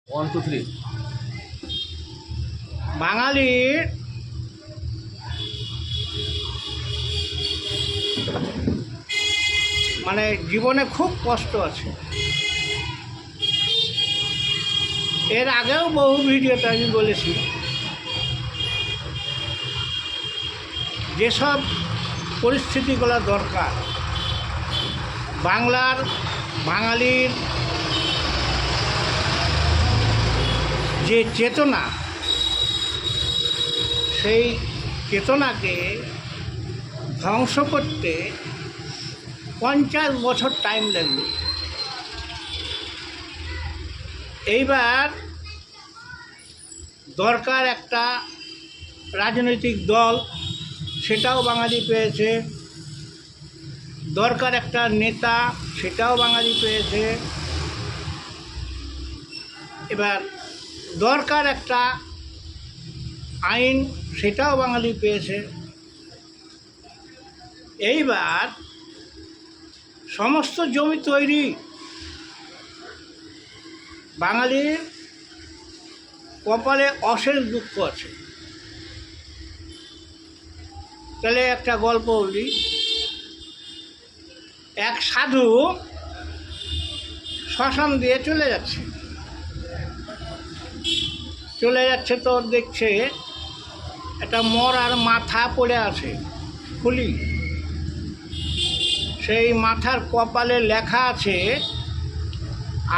One two three. বাঙালির মানে জীবনে খুব কষ্ট আছে। এর আগেও বহু ভিডিওতে আমি বলেছি, যেসব পরিস্থিতিগুলো দরকার বাঙালির যে চেতনা, সেই চেতনাকে ধ্বংস করতে 50 বছর টাইম লাগবে। এইবার দরকার একটা রাজনৈতিক দল, সেটাও বাঙালি পেয়েছে। দরকার একটা নেতা, সেটাও বাঙালি পেয়েছে। এবার দরকার একটা আইন, সেটাও বাঙালি পেয়েছে। এইবার সমস্ত জমি তৈরি, বাঙালির কপালে অশেষ দুঃখ আছে। তাহলে একটা গল্প বলি। এক সাধু শ্মশান দিয়ে চলে যাচ্ছে তো দেখছে একটা মরার মাথা পড়ে আছে খুলি। সেই মাথার কপালে লেখা আছে,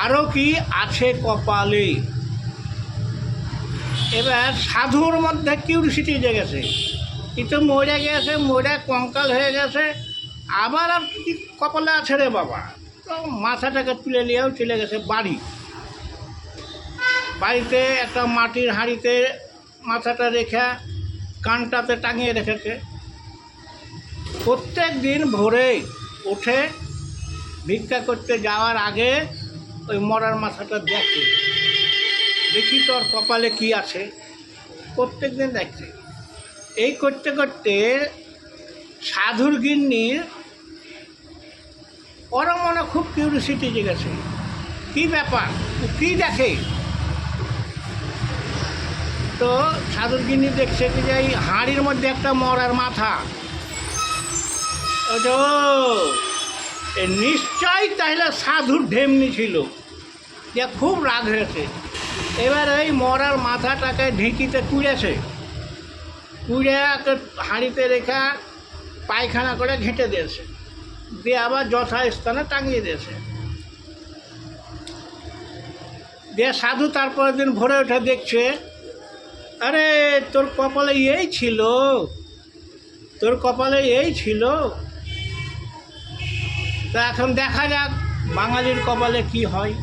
আরও কি আছে কপালে। এবার সাধুর মধ্যে কিউরিসিটি জেগেছে, কিন্তু মরে গেছে, মরে কঙ্কাল হয়ে গেছে, আবার আর কি কপালে আছে রে বাবা। তো মাথাটাকে তুলে নিয়েও চলে গেছে বাড়িতে একটা মাটির হাঁড়িতে মাথাটা রেখে কানটাতে টাঙিয়ে রেখেছে। প্রত্যেক দিন ভোরে উঠে ভিক্ষা করতে যাওয়ার আগে ওই মরার মাথাটা দেখি তোর কপালে কি আছে। প্রত্যেক দিন দেখছে। এই করতে করতে সাধুর গিন্নির ওরা মনে খুব কিউরিসিটি জেগেছে, কী ব্যাপার, কী দেখে। তো সাধুর গিন্নি দেখছে যে এই হাঁড়ির মধ্যে একটা মরার মাথা। ও নিশ্চয়ই তাহলে সাধুর ঢেমনি ছিল, যে খুব রাগ হয়েছে। এবার এই মরার মাথাটাকে ঢেঁকিতে কুড়েছে, কুড়ে হাঁড়িতে রেখা পায়খানা করে ঘেঁটে দিয়েছে, দিয়ে আবার যথাস্থানে টাঙিয়ে দিয়েছে। দিয়ে সাধু তারপরের দিন ভোরে উঠে দেখছে, আরে তোর কপালে এই ছিল, তোর কপালে এই ছিল। তা এখন দেখা যাক বাঙালির কপালে কি হয়।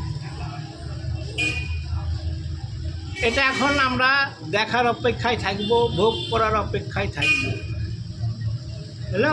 এটা এখন আমরা দেখার অপেক্ষায় থাকবো, ভোগ করার অপেক্ষায় থাকবো। হ্যালো।